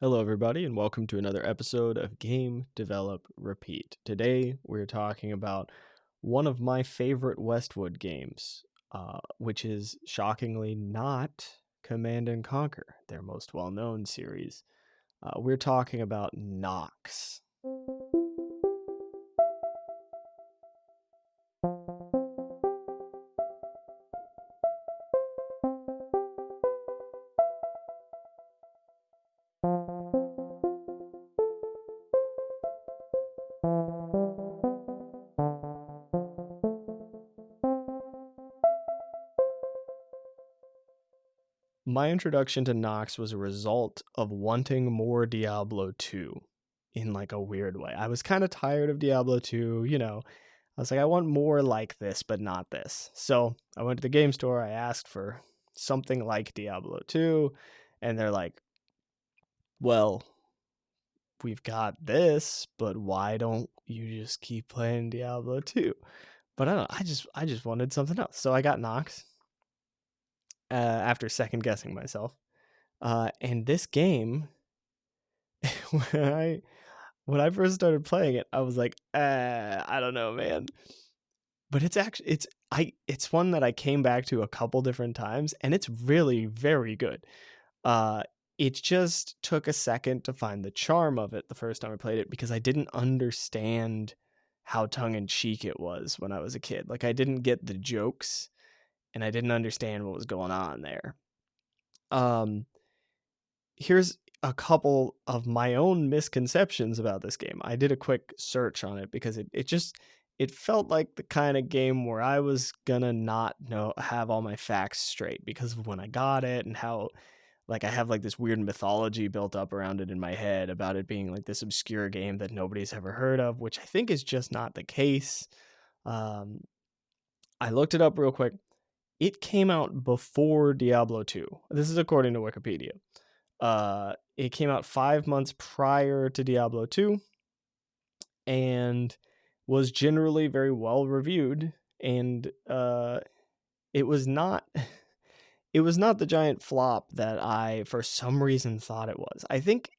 Hello, everybody, and welcome to another episode of Game Develop Repeat. Today, we're talking about one of my favorite Westwood games, which is shockingly not Command and Conquer, their most well known series. We're talking about Nox. My introduction to Nox was a result of wanting more Diablo 2 in like a weird way. I was kind of tired of Diablo 2, I was like, I want more like this, but not this. So I went to the game store. I asked for something like Diablo 2, and they're like, well, we've got this, but why don't you just keep playing Diablo 2? But I don't know. I just wanted something else. So I got Nox after second guessing myself. And this game, when I first started playing it, I was like, I don't know, man. But it's one that I came back to a couple different times, and it's really very good. Uh, it just took a second to find the charm of it the first time I played it because I didn't understand how tongue in cheek it was when I was a kid. Like I didn't get the jokes, and I didn't understand what was going on there. Um, Here's a couple of my own misconceptions about this game. I did a quick search on it because it felt like the kind of game where I was gonna not have all my facts straight because of when I got it and how like I have like this weird mythology built up around it in my head about it being like this obscure game that nobody's ever heard of, which I think is just not the case. Um, I looked it up real quick. It came out before Diablo 2. This is according to Wikipedia. It came out 5 months prior to Diablo 2 and was generally very well reviewed. And it was not it was not the giant flop that I for some reason thought it was. I think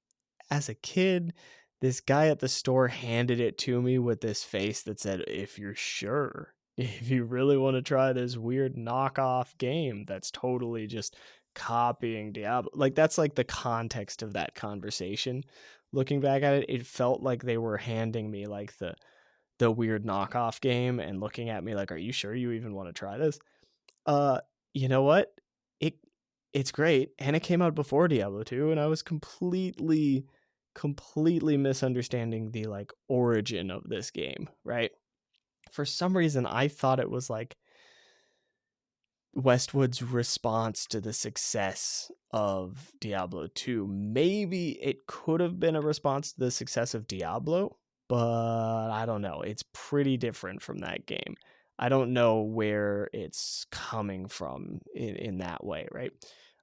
as a kid, this guy at the store handed it to me with this face that said, if you're sure, if you really want to try this weird knockoff game that's totally just copying Diablo, like that's like the context of that conversation. Looking back at it, it felt like they were handing me like the weird knockoff game and looking at me like, are you sure you even want to try this? Uh, you know what? It it's great, and it came out before Diablo 2, and I was completely misunderstanding the like origin of this game, right? For some reason I thought it was like Westwood's response to the success of Diablo 2. Maybe it could have been a response to the success of Diablo, but I don't know. It's pretty different from that game. I don't know where it's coming from in that way, right?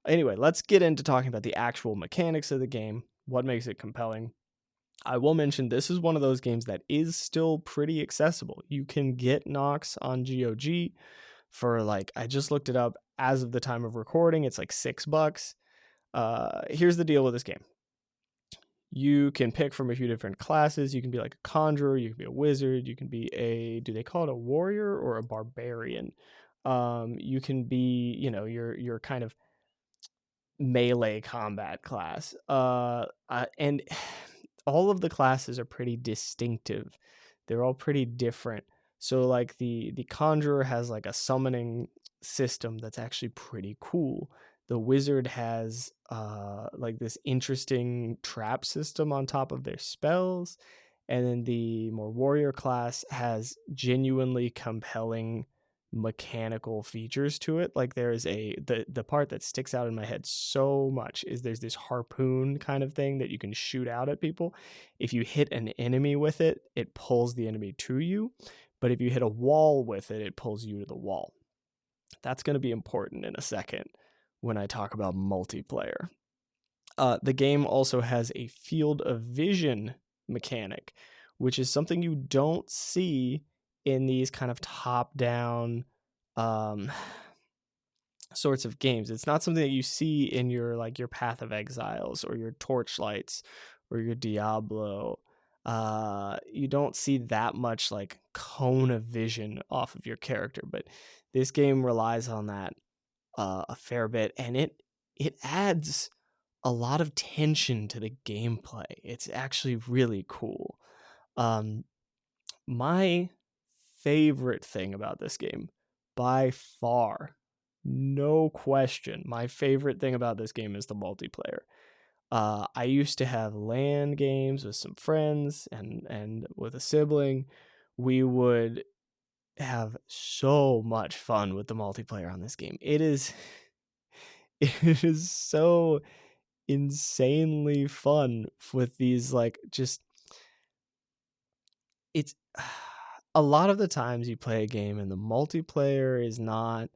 Anyway, let's get into talking about the actual mechanics of the game, what makes it compelling. I will mention this is one of those games that is still pretty accessible. You can get Nox on GOG for like, I just looked it up as of the time of recording, it's like $6. Here's the deal with this game. You can pick from a few different classes. You can be like a conjurer, you can be a wizard, you can be do they call it a warrior or a barbarian? You can be, your kind of melee combat class. And all of the classes are pretty distinctive. They're all pretty different. So like the conjurer has like a summoning system that's actually pretty cool. The wizard has like this interesting trap system on top of their spells, and then the more warrior class has genuinely compelling mechanical features to it. Like there's the part that sticks out in my head so much is there's this harpoon kind of thing that you can shoot out at people. If you hit an enemy with it, it pulls the enemy to you, but if you hit a wall with it, it pulls you to the wall. That's going to be important in a second when I talk about multiplayer. The game also has a field of vision mechanic, which is something you don't see in these kind of top-down, um, sorts of games. It's not something that you see in your your Path of Exiles or your Torchlights or your Diablo. You don't see that much like cone of vision off of your character, but this game relies on that a fair bit, and it adds a lot of tension to the gameplay. It's actually really cool. My favorite thing about this game, by far, no question, my favorite thing about this game is the multiplayer. I used to have LAN games with some friends and with a sibling. We would have so much fun with the multiplayer on this game. It is it is so insanely fun with these just it's a lot of the times you play a game and the multiplayer is not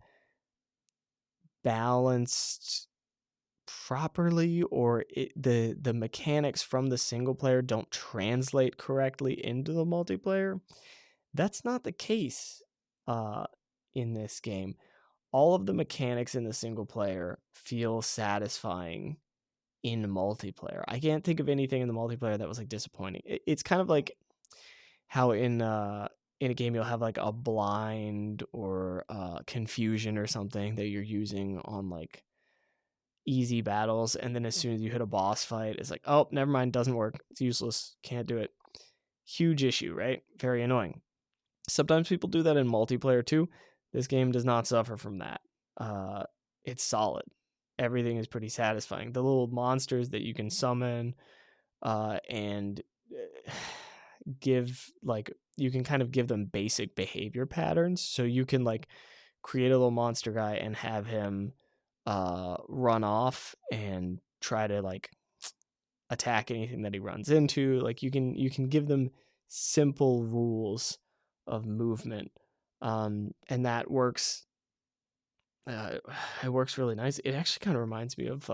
balanced properly, or the mechanics from the single player don't translate correctly into the multiplayer. That's not the case uh in this game. All of the mechanics in the single player feel satisfying in multiplayer. I can't think of anything in the multiplayer that was disappointing. It's kind of like how in a game you'll have a blind or confusion or something that you're using on easy battles, and then as soon as you hit a boss fight, it's like, oh, never mind, doesn't work, it's useless, can't do it. Huge issue, right? Very annoying. Sometimes people do that in multiplayer too. This game does not suffer from that. It's solid. Everything is pretty satisfying. The little monsters that you can summon and give you can kind of give them basic behavior patterns. So you can create a little monster guy and have him run off and try to attack anything that he runs into. You can give them simple rules of movement, and that works. It works really nice. It actually kind of reminds me of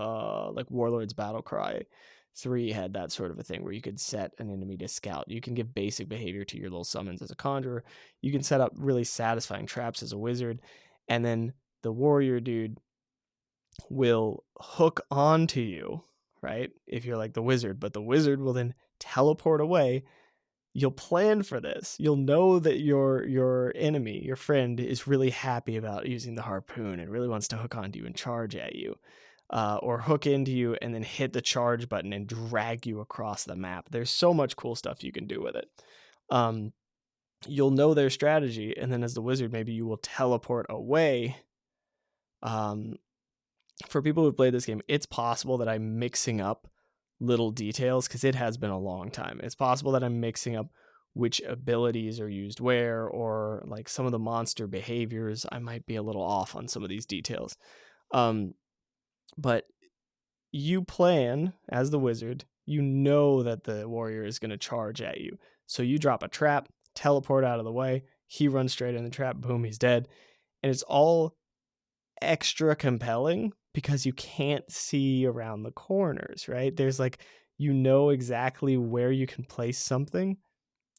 Warlord's Battlecry 3 had that sort of a thing where you could set an enemy to scout. You can give basic behavior to your little summons as a conjurer. You can set up really satisfying traps as a wizard, and then the warrior dude will hook onto you, right? If you're like the wizard, but the wizard will then teleport away. You'll plan for this. You'll know that your enemy, your friend, is really happy about using the harpoon and really wants to hook onto you and charge at you, or hook into you and then hit the charge button and drag you across the map. There's so much cool stuff you can do with it. You'll know their strategy, and then as the wizard, maybe you will teleport away. For people who've played this game, it's possible that I'm mixing up little details because it has been a long time. It's possible that I'm mixing up which abilities are used where, or some of the monster behaviors. I might be a little off on some of these details. But you plan as the wizard, you know that the warrior is going to charge at you. So you drop a trap, teleport out of the way, he runs straight in the trap, boom, he's dead. And it's all extra compelling because you can't see around the corners, right? There's you know exactly where you can place something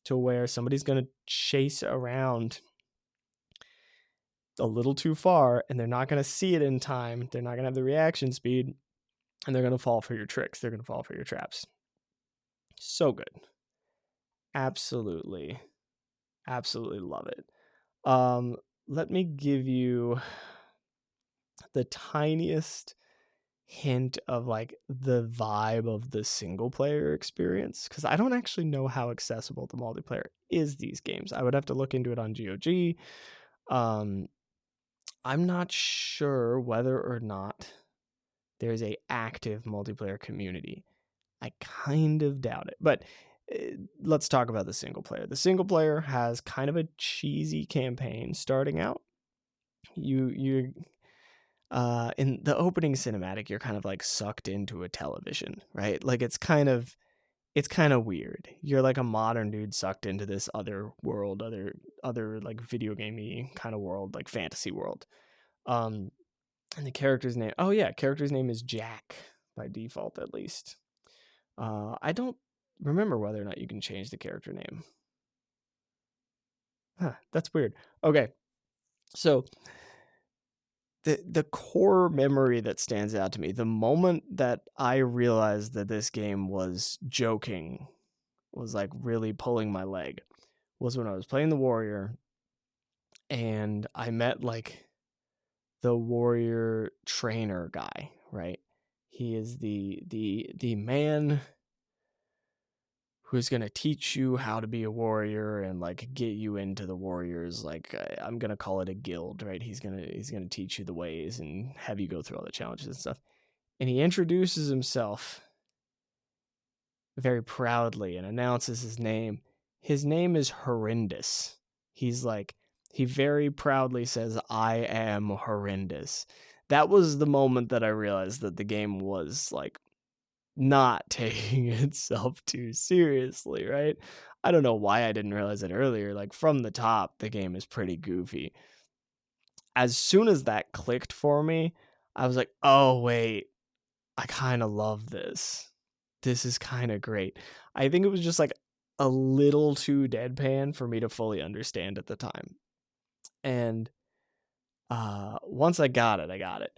to where somebody's going to chase around a little too far and they're not going to see it in time. They're not going to have the reaction speed, and they're going to fall for your tricks. They're going to fall for your traps. So good. Absolutely. Absolutely love it. Let me give you the tiniest hint of the vibe of the single player experience, because I don't actually know how accessible the multiplayer is these games. I would have to look into it on GOG. I'm not sure whether or not there's a active multiplayer community. I kind of doubt it, but let's talk about the single player. The single player has kind of a cheesy campaign starting out. You in the opening cinematic, you're kind of sucked into a television, right? It's kind of weird. You're a modern dude sucked into this other world, other video gamey kind of world, fantasy world. And the character's name is Jack by default, at least. I don't remember whether or not you can change the character name. Huh, that's weird. Okay, so the core memory that stands out to me, the moment that I realized that this game was joking, was like really pulling my leg, was when I was playing the warrior and I met like the warrior trainer guy, right? He is the man who's going to teach you how to be a warrior and like get you into the warriors, like I'm going to call it a guild, right? He's going to teach you the ways and have you go through all the challenges and stuff. And he introduces himself very proudly and announces his name. His name is Horrendous. He's like, he very proudly says, I am horrendous. That was the moment that I realized that the game was like not taking itself too seriously, right? I don't know why I didn't realize it earlier. Like from the top, the game is pretty goofy. As soon as that clicked for me, I was like, oh, wait, I kind of love this. This is kind of great. I think it was just like a little too deadpan for me to fully understand at the time. And once I got it, I got it.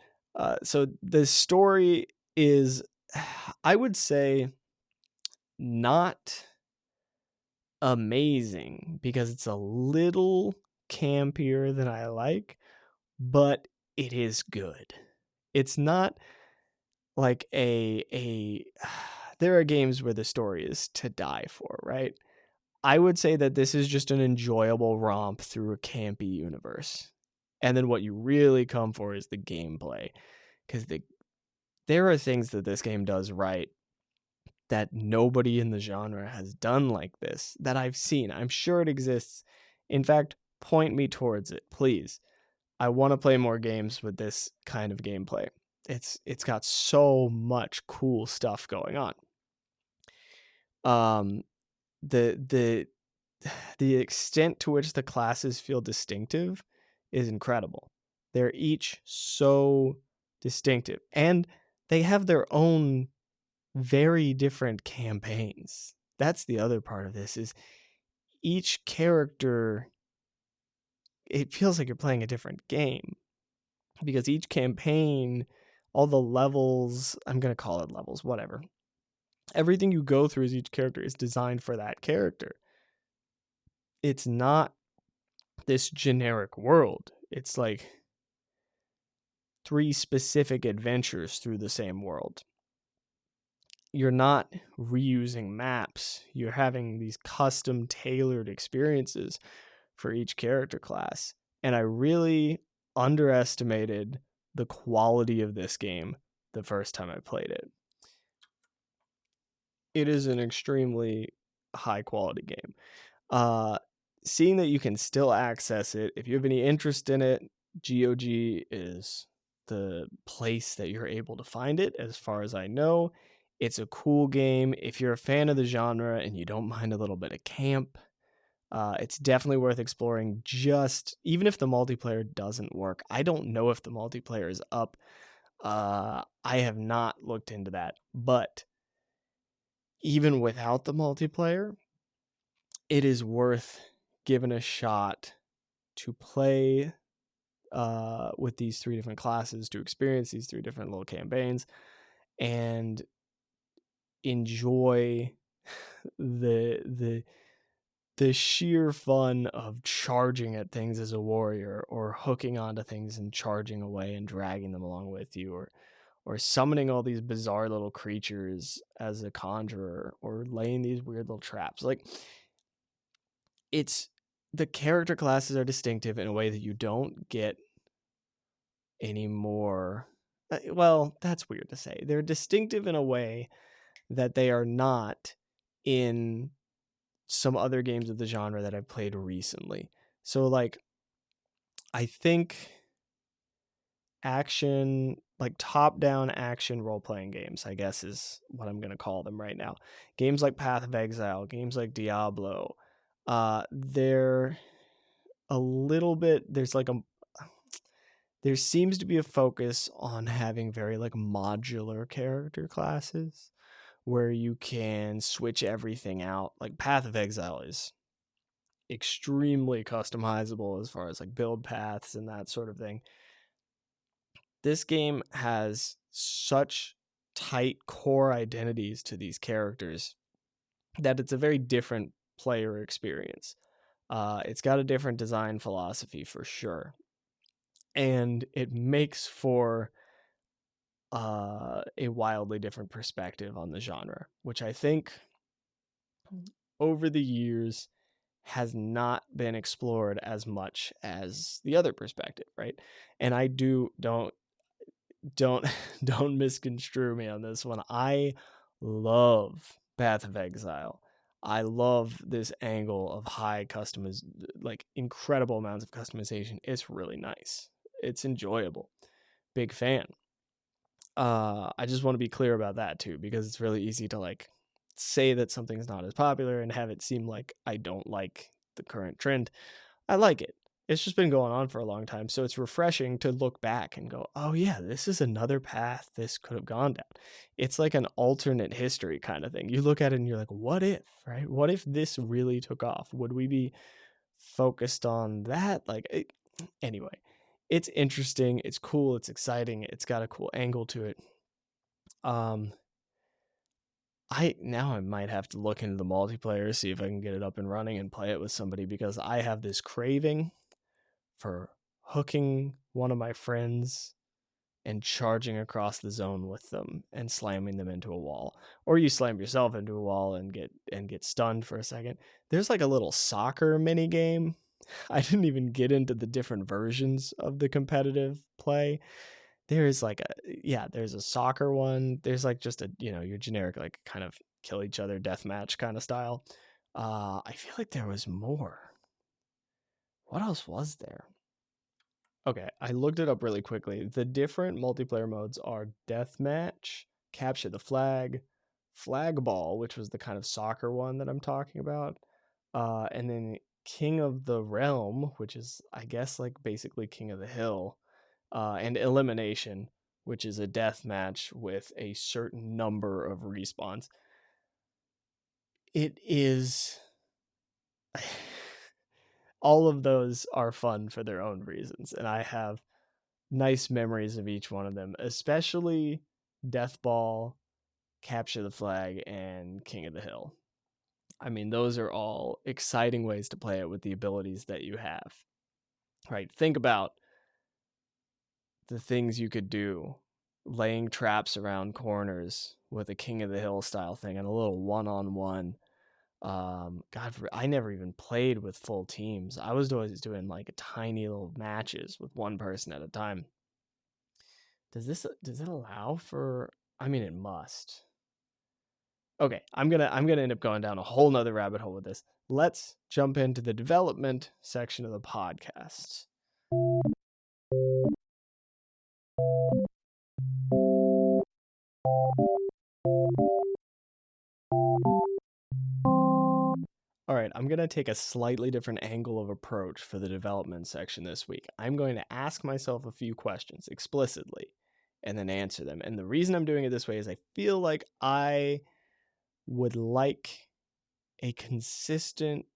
So the story is, I would say, not amazing because it's a little campier than I like, but it is good. It's not like a there are games where the story is to die for, right? I would say that this is just an enjoyable romp through a campy universe. And then what you really come for is the gameplay, because there are things that this game does right that nobody in the genre has done like this that I've seen. I'm sure it exists. In fact, point me towards it, please. I want to play more games with this kind of gameplay. It's got so much cool stuff going on. The the extent to which the classes feel distinctive is incredible. They're each so distinctive, and they have their own very different campaigns. That's the other part of this, is each character, it feels like you're playing a different game, because each campaign, all the levels, I'm going to call it levels, whatever. Everything you go through as each character is designed for that character. It's not this generic world. It's like 3 specific adventures through the same world. You're not reusing maps. You're having these custom tailored experiences for each character class. And I really underestimated the quality of this game the first time I played it. It is an extremely high quality game. Seeing that you can still access it, if you have any interest in it, GOG is the place that you're able to find it, as far as I know. It's a cool game. If you're a fan of the genre and you don't mind a little bit of camp, it's definitely worth exploring, just even if the multiplayer doesn't work. I don't know if the multiplayer is up. I have not looked into that, but even without the multiplayer, it is worth giving a shot to play with these 3 different classes, to experience these 3 different little campaigns, and enjoy the sheer fun of charging at things as a warrior, or hooking onto things and charging away and dragging them along with you, or summoning all these bizarre little creatures as a conjurer, or laying these weird little traps. Like, it's, the character classes are distinctive in a way that you don't get anymore. Well, that's weird to say. They're distinctive in a way that they are not in some other games of the genre that I've played recently. So like, I think action, like top-down action role-playing games, I guess is what I'm going to call them right now. Games like Path of Exile, games like Diablo, they're a little bit, there seems to be a focus on having very like modular character classes where you can switch everything out. Like Path of Exile is extremely customizable as far as like build paths and that sort of thing. this game has such tight core identities to these characters that it's a very different player experience. It's got a different design philosophy for sure, and it makes for a wildly different perspective on the genre, which I think over the years has not been explored as much as the other perspective, right? And I don't don't misconstrue me on this one. I love Path of Exile. I love this angle of high customiz, like incredible amounts of customization. It's really nice. It's enjoyable. Big fan. I just want to be clear about that too, because it's really easy to like say that something's not as popular and have it seem like I don't like the current trend. I like it. It's just been going on for a long time, so it's refreshing to look back and go, "Oh yeah, this is another path this could have gone down." It's like an alternate history kind of thing. You look at it and you're like, "What if, right? What if this really took off? Would we be focused on that?" Anyway, it's interesting, it's cool, it's exciting, it's got a cool angle to it. I might have to look into the multiplayer, see if I can get it up and running and play it with somebody, because I have this craving for hooking one of my friends and charging across the zone with them and slamming them into a wall. Or you slam yourself into a wall and get stunned for a second. There's like a little soccer mini game. I didn't even get into the different versions of the competitive play. There's there's a soccer one. There's like just your generic like kind of kill each other deathmatch kind of style. I feel like there was more. What else was there? Okay, I looked it up really quickly. The different multiplayer modes are deathmatch, capture the flag, flag ball, which was the kind of soccer one that I'm talking about, and then King of the Realm, which is I guess like basically King of the Hill, and elimination, which is a death match with a certain number of respawns. It is all of those are fun for their own reasons, and I have nice memories of each one of them, especially Death Ball, Capture the Flag, and King of the Hill. I mean, those are all exciting ways to play it with the abilities that you have. Right? Think about the things you could do, laying traps around corners with a King of the Hill style thing and a little one-on-one. God, I never even played with full teams. I was always doing like tiny little matches with one person at a time. Does it allow for? I mean, it must. Okay, I'm gonna end up going down a whole nother rabbit hole with this. Let's jump into the development section of the podcast. All right, I'm going to take a slightly different angle of approach for the development section this week. I'm going to ask myself a few questions explicitly and then answer them. And the reason I'm doing it this way is I feel like I would like a consistent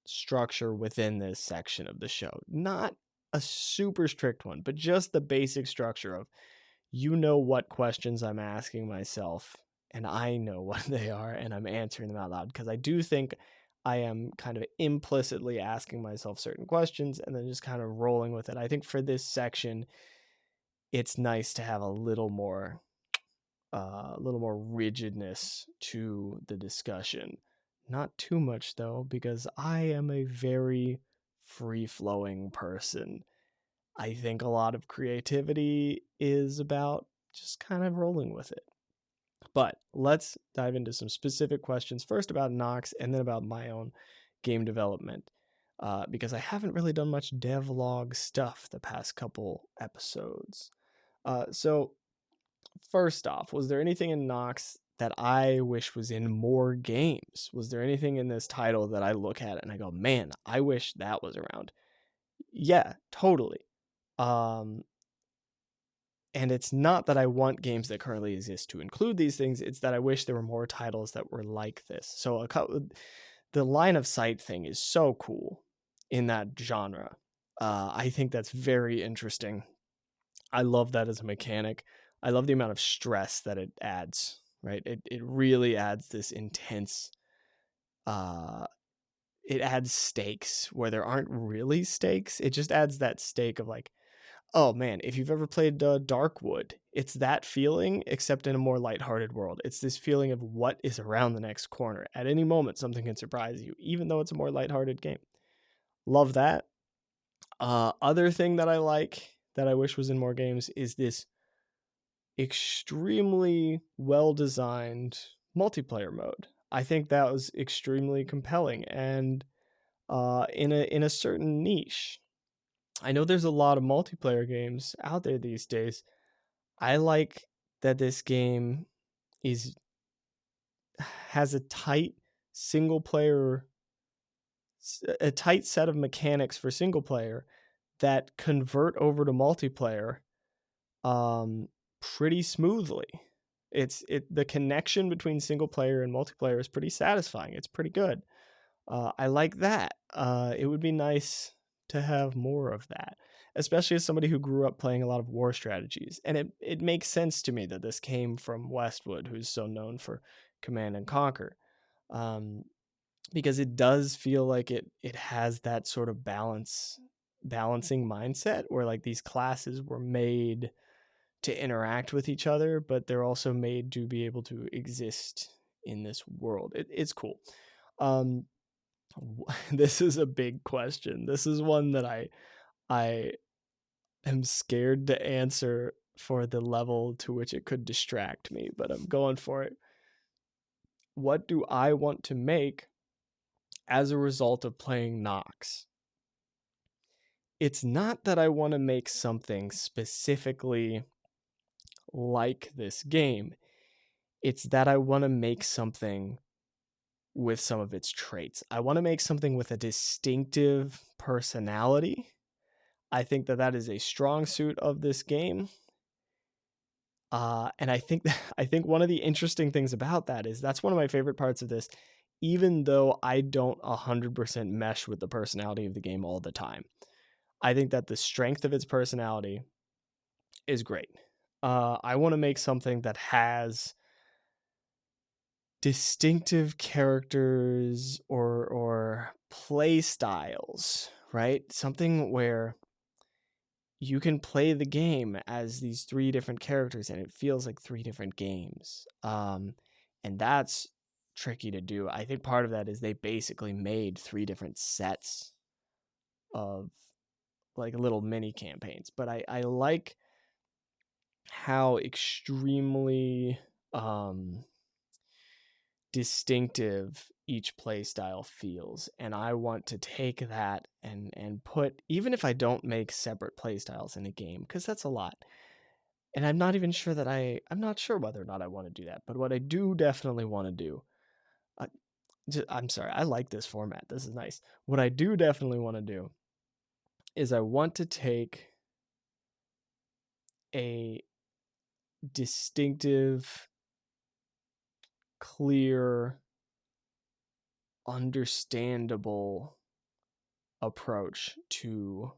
structure within this section of the show. Not a super strict one, but just the basic structure of what questions I'm asking myself and I know what they are and I'm answering them out loud, because I do think I am kind of implicitly asking myself certain questions and then just kind of rolling with it. I think for this section, it's nice to have a little more rigidness to the discussion. Not too much though, because I am a very free-flowing person. I think a lot of creativity is about just kind of rolling with it. But let's dive into some specific questions, first about Nox and then about my own game development, because I haven't really done much devlog stuff the past couple episodes. So first off, was there anything in Nox that I wish was in more games? Was there anything in this title that I look at and I go, man, I wish that was around? Yeah, totally. And it's not that I want games that currently exist to include these things. It's that I wish there were more titles that were like this. So the line of sight thing is so cool in that genre. I think that's very interesting. I love that as a mechanic. I love the amount of stress that it adds, right? It really adds this intense uh it adds stakes where there aren't really stakes. It just adds that stake of like, oh man, if you've ever played Darkwood, it's that feeling except in a more lighthearted world. It's this feeling of what is around the next corner. At any moment something can surprise you, even though it's a more lighthearted game. Love that. Other thing that I like that I wish was in more games is this extremely well designed multiplayer mode. I think that was extremely compelling and in a certain niche. I know there's a lot of multiplayer games out there these days. I like that this game is has single player a tight set of mechanics for single player that convert over to multiplayer um pretty smoothly. The connection between single player and multiplayer is pretty satisfying. It's pretty good. I like that. It would be nice to have more of that, especially as somebody who grew up playing a lot of war strategies. And it makes sense to me that this came from Westwood, who's so known for Command and Conquer, um, because it does feel like it has that sort of balancing mindset where like these classes were made to interact with each other, but they're also made to be able to exist in this world. It's cool. Um, this is a big question. This is one that I am scared to answer for the level to which it could distract me, but I'm going for it. What do I want to make as a result of playing Nox? It's not that I want to make something specifically like this game. It's that I want to make something with some of its traits. I want to make something with a distinctive personality. I think that is a strong suit of this game. And I think I think one of the interesting things about that is that's one of my favorite parts of this, even though I don't 100% mesh with the personality of the game all the time. I think that the strength of its personality is great. I want to make something that has distinctive characters or play styles, right? Something where you can play the game as these three different characters and it feels like three different games. And that's tricky to do. I think part of that is they basically made three different sets of like little mini campaigns. But I like how extremely distinctive each play style feels, and I want to take that and put, even if I don't make separate play styles in a game, because that's a lot, and I'm not even sure that I'm not sure whether or not I want to do that. But what I do definitely want to do, uh, I'm sorry, I like this format, this is nice. What I do definitely want to do is I want to take a distinctive, clear, understandable approach to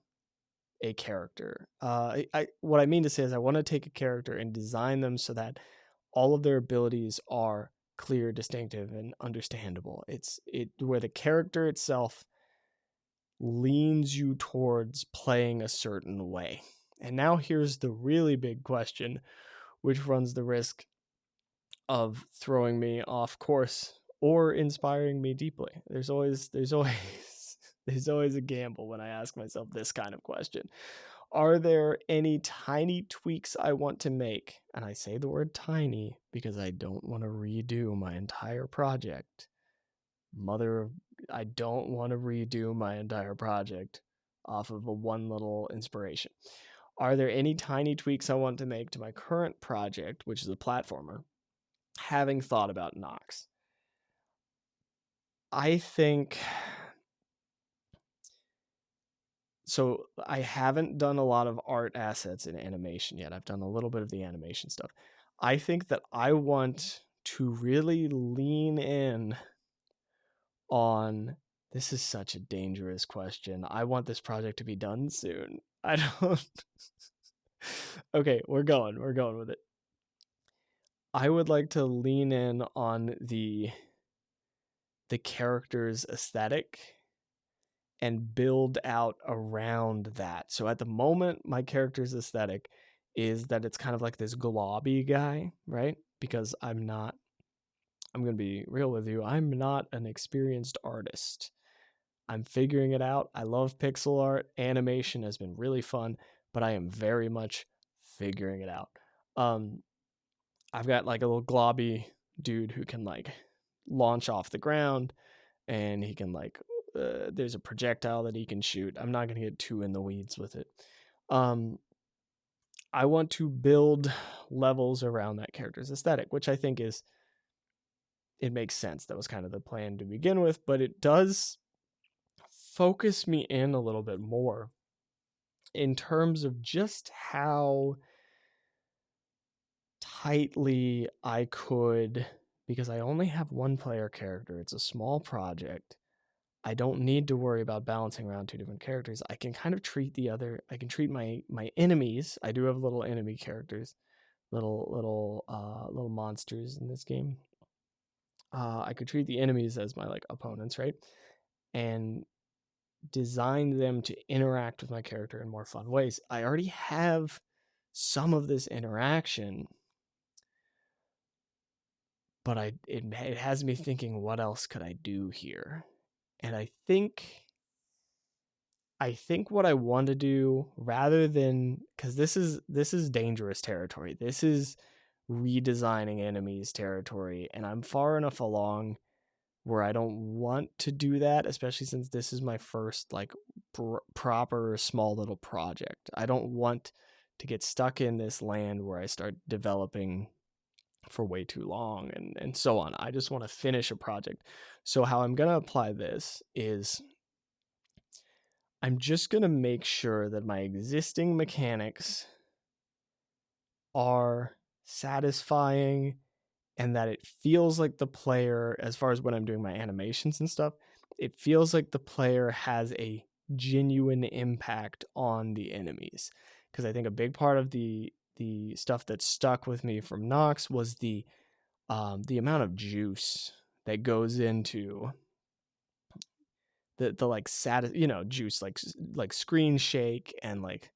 a character. What I mean to say is I want to take a character and design them so that all of their abilities are clear, distinctive, and understandable. It's where the character itself leans you towards playing a certain way. And now here's the really big question, which runs the risk of throwing me off course or inspiring me deeply. There's always a gamble when I ask myself this kind of question. Are there any tiny tweaks I want to make? And I say the word tiny because I don't want to redo my entire project. I don't want to redo my entire project off of a one little inspiration. Are there any tiny tweaks I want to make to my current project, which is a platformer, having thought about Nox? I think so. I haven't done a lot of art assets in animation yet. I've done a little bit of the animation stuff. I think that I want to really lean in on, this is such a dangerous question. I want this project to be done soon. I don't Okay, we're going with it. I would like to lean in on the character's aesthetic and build out around that. So at the moment, my character's aesthetic is that it's kind of like this globby guy, right? Because I'm going to be real with you, I'm not an experienced artist. I'm figuring it out. I love pixel art. Animation has been really fun, but I am very much figuring it out. I've got like a little globby dude who can like launch off the ground, and he can like there's a projectile that he can shoot. I'm not going to get too in the weeds with it. I want to build levels around that character's aesthetic, which I think it makes sense. That was kind of the plan to begin with, but it does focus me in a little bit more in terms of just how tightly I could, because I only have one player character. It's a small project. I don't need to worry about balancing around two different characters. I can kind of treat I can treat my enemies. I do have little enemy characters, little monsters in this game. I could treat the enemies as my like opponents, right? And design them to interact with my character in more fun ways. I already have some of this interaction, but it has me thinking, what else could I do here? And I think what I want to do, rather than, because this is dangerous territory. This is redesigning enemies territory, and I'm far enough along where I don't want to do that, especially since this is my first like proper small little project. I don't want to get stuck in this land where I start developing for way too long and so on. I just want to finish a project. So how I'm going to apply this is I'm just going to make sure that my existing mechanics are satisfying and that it feels like the player, as far as when I'm doing my animations and stuff, it feels like the player has a genuine impact on the enemies. Because I think a big part of the stuff that stuck with me from Nox was the amount of juice that goes into the like juice, like screen shake and like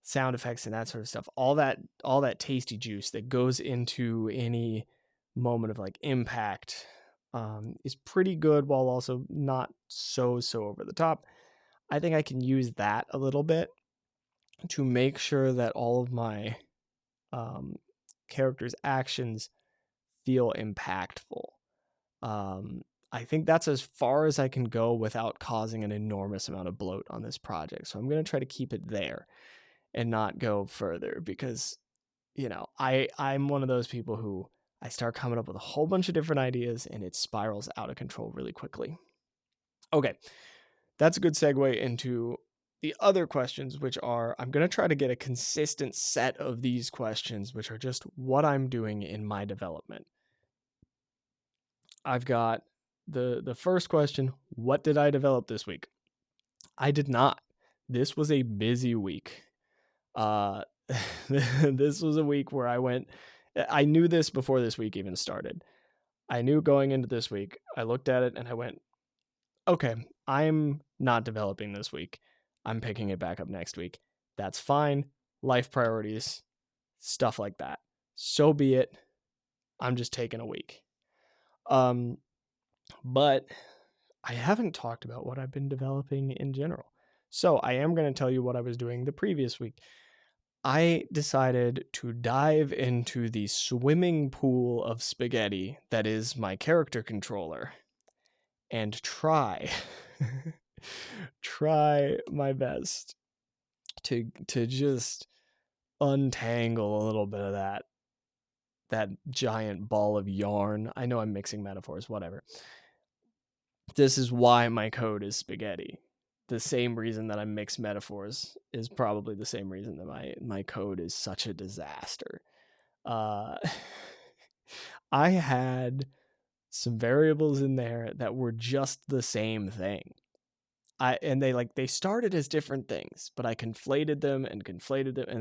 sound effects and that sort of stuff. All that tasty juice that goes into any moment of like impact is pretty good, while also not so over the top. I think I can use that a little bit to make sure that all of my characters' actions feel impactful. I think that's as far as I can go without causing an enormous amount of bloat on this project. So I'm going to try to keep it there and not go further, because I'm one of those people who I start coming up with a whole bunch of different ideas and it spirals out of control really quickly. Okay, that's a good segue into the other questions, which are, I'm going to try to get a consistent set of these questions, which are just what I'm doing in my development. I've got the first question, what did I develop this week? I did not. This was a busy week. This was a week where I knew this before this week even started. I knew going into this week, I looked at it and I went, okay, I'm not developing this week. I'm picking it back up next week. That's fine. Life priorities, stuff like that. So be it. I'm just taking a week. But I haven't talked about what I've been developing in general. So I am going to tell you what I was doing the previous week. I decided to dive into the swimming pool of spaghetti that is my character controller and try my best to just untangle a little bit of that giant ball of yarn. I know I'm mixing metaphors, whatever. This is why my code is spaghetti. The same reason that I mix metaphors is probably the same reason that my code is such a disaster. I had some variables in there that were just the same thing. they started as different things, but I conflated them, and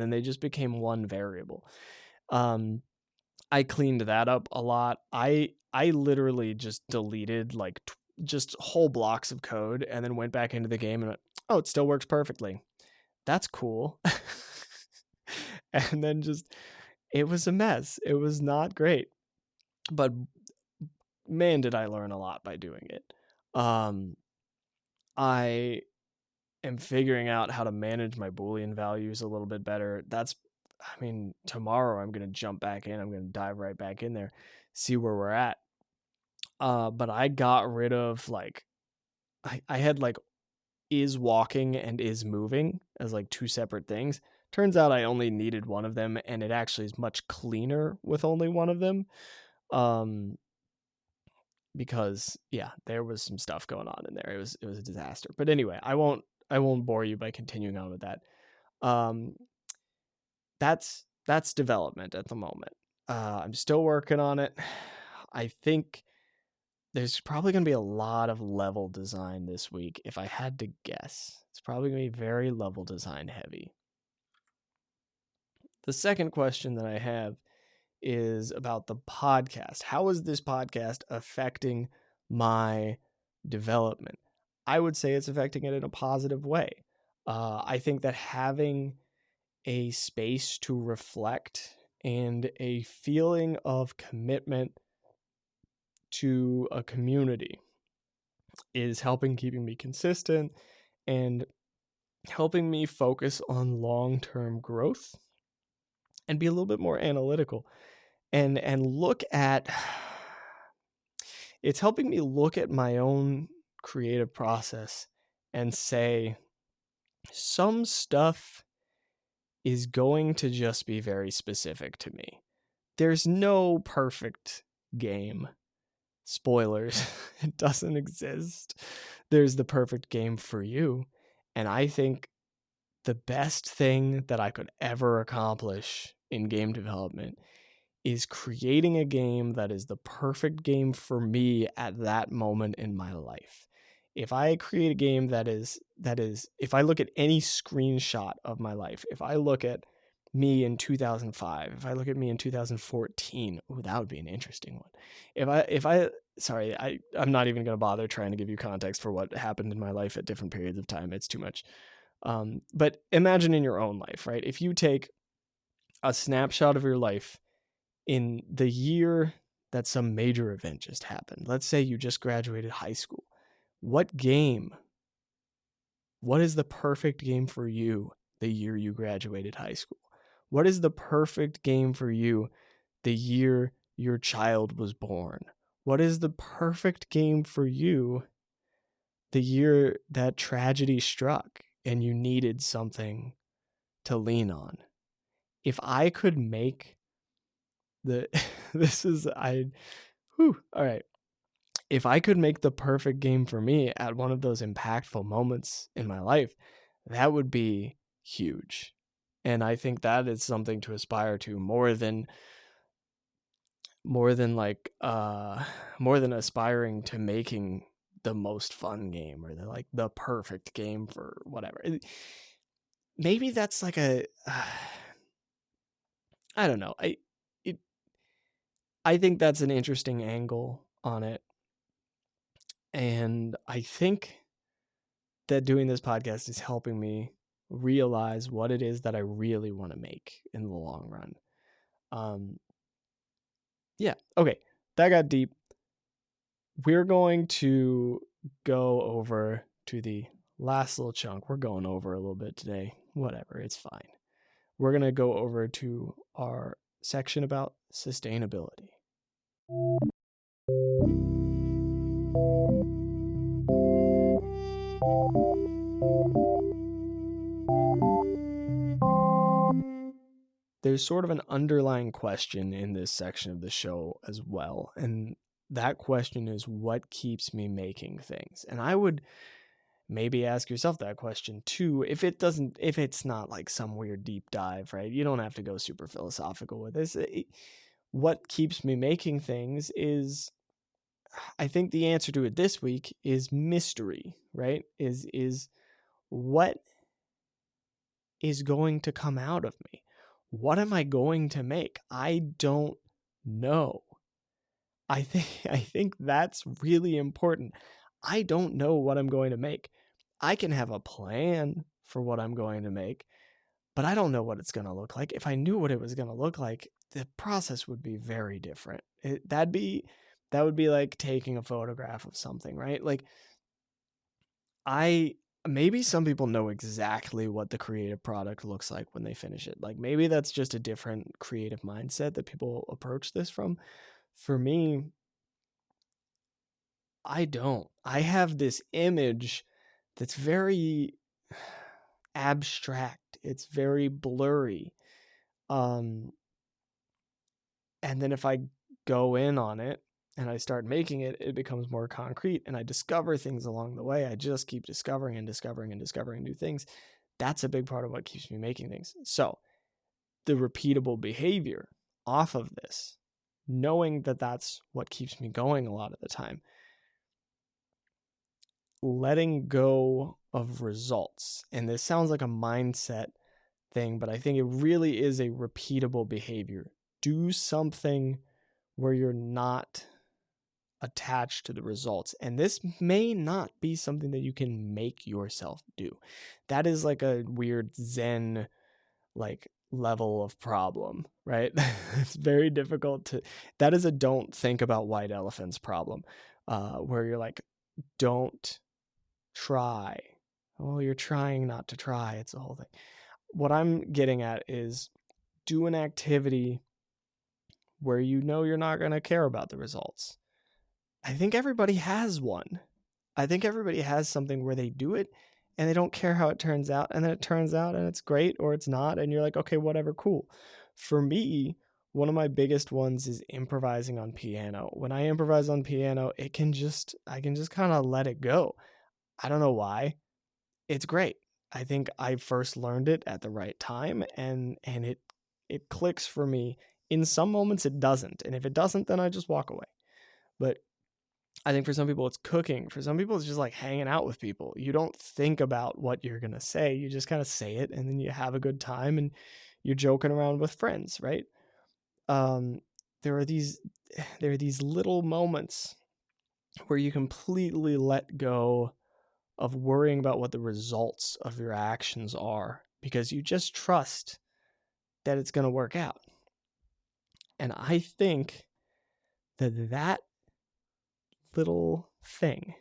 then they just became one variable. I cleaned that up a lot. I literally just deleted like just whole blocks of code and then went back into the game and went, oh, it still works perfectly. That's cool. And then it was a mess. It was not great. But man, did I learn a lot by doing it. I am figuring out how to manage my Boolean values a little bit better. Tomorrow I'm going to jump back in. I'm going to dive right back in there, see where we're at. But I got rid of I had is walking and is moving as two separate things. Turns out I only needed one of them, and it actually is much cleaner with only one of them. Because there was some stuff going on in there. It was a disaster. But anyway, I won't bore you by continuing on with that. That's development at the moment. I'm still working on it. I think there's probably going to be a lot of level design this week. If I had to guess, it's probably going to be very level design heavy. The second question that I have is about the podcast. How is this podcast affecting my development? I would say it's affecting it in a positive way. I think that having a space to reflect and a feeling of commitment to a community is helping keeping me consistent and helping me focus on long-term growth and be a little bit more analytical and look at it's helping me look at my own creative process and say some stuff is going to just be very specific to me. There's no perfect game. Spoilers, it doesn't exist. There's the perfect game for you. And I think the best thing that I could ever accomplish in game development is creating a game that is the perfect game for me at that moment in my life. If I create a game that is, if I look at any screenshot of my life, if I look at me in 2005, if I look at me in 2014, that would be an interesting one. I'm not even going to bother trying to give you context for what happened in my life at different periods of time. It's too much. But imagine in your own life, right? If you take a snapshot of your life in the year that some major event just happened, let's say you just graduated high school, what is the perfect game for you the year you graduated high school? What is the perfect game for you the year your child was born? What is the perfect game for you the year that tragedy struck and you needed something to lean on? If I could make all right. If I could make the perfect game for me at one of those impactful moments in my life, that would be huge. And I think that is something to aspire to more than aspiring to making the most fun game or the perfect game for whatever. Maybe that's I don't know. I think that's an interesting angle on it. And I think that doing this podcast is helping me realize what it is that I really want to make in the long run. Okay, that got deep. We're going to go over to the last little chunk. We're going over a little bit today. Whatever, it's fine. We're going to go over to our section about sustainability. There's sort of an underlying question in this section of the show as well. And that question is, what keeps me making things? And I would maybe ask yourself that question too. If it's not some weird deep dive, right? You don't have to go super philosophical with this. What keeps me making things is I think the answer to it this week is mystery, right? Is what is going to come out of me? What am I going to make? I don't know. I think that's really important. I don't know what I'm going to make. I can have a plan for what I'm going to make, but I don't know what it's going to look like. If I knew what it was going to look like, the process would be very different. That would be like taking a photograph of something, right? Like maybe some people know exactly what the creative product looks like when they finish it. Like maybe that's just a different creative mindset that people approach this from. For me, I don't. I have this image that's very abstract. It's very blurry. And then if I go in on it and I start making it, it becomes more concrete and I discover things along the way. I just keep discovering and discovering and discovering new things. That's a big part of what keeps me making things. So the repeatable behavior off of this, knowing that that's what keeps me going a lot of the time, letting go of results. And this sounds like a mindset thing, but I think it really is a repeatable behavior. Do something where you're not attached to the results. And this may not be something that you can make yourself do. That is like a weird Zen like level of problem, right? It's very difficult to, that is a don't think about white elephants problem, where you're like, don't try. Oh, you're trying not to try. It's a whole thing. What I'm getting at is do an activity where you know you're not going to care about the results. I think everybody has one. I think everybody has something where they do it and they don't care how it turns out. And then it turns out and it's great or it's not. And you're like, okay, whatever, cool. For me, one of my biggest ones is improvising on piano. When I improvise on piano, I can just kind of let it go. I don't know why. It's great. I think I first learned it at the right time and it clicks for me. In some moments it doesn't. And if it doesn't, then I just walk away. But I think for some people it's cooking. For some people it's just like hanging out with people. You don't think about what you're going to say. You just kind of say it and then you have a good time and you're joking around with friends, right? There are these little moments where you completely let go of worrying about what the results of your actions are because you just trust that it's going to work out. And I think that little thing,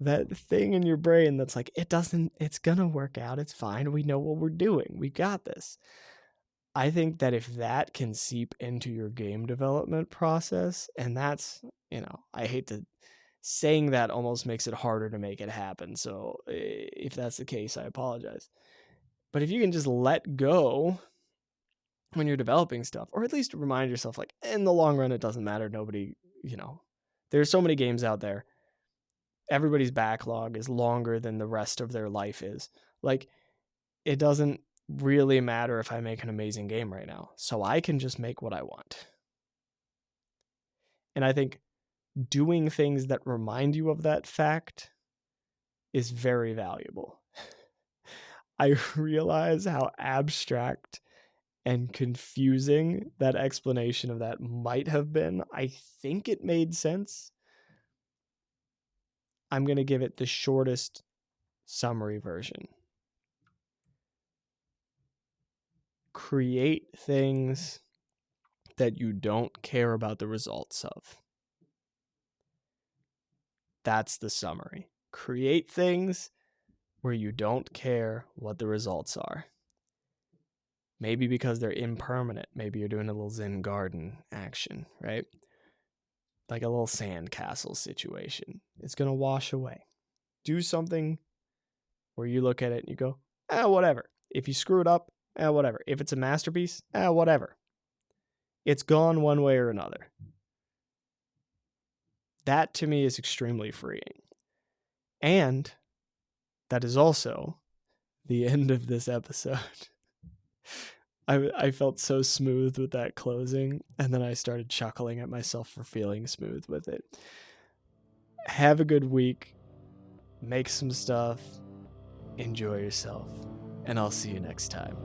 that thing in your brain that's like, it's going to work out. It's fine. We know what we're doing. We got this. I think that if that can seep into your game development process, and that's, I hate to saying that almost makes it harder to make it happen. So if that's the case, I apologize. But if you can just let go when you're developing stuff, or at least remind yourself, like, in the long run, it doesn't matter. Nobody, there's so many games out there. Everybody's backlog is longer than the rest of their life is. Like, it doesn't really matter if I make an amazing game right now. So I can just make what I want. And I think doing things that remind you of that fact is very valuable. I realize how abstract and confusing that explanation of that might have been. I think it made sense. I'm going to give it the shortest summary version. Create things that you don't care about the results of. That's the summary. Create things where you don't care what the results are. Maybe because they're impermanent. Maybe you're doing a little Zen garden action, right? Like a little sandcastle situation. It's going to wash away. Do something where you look at it and you go, whatever. If you screw it up, whatever. If it's a masterpiece, whatever. It's gone one way or another. That to me is extremely freeing. And that is also the end of this episode. I felt so smooth with that closing, and then I started chuckling at myself for feeling smooth with it. Have a good week. Make some stuff. Enjoy yourself. And I'll see you next time.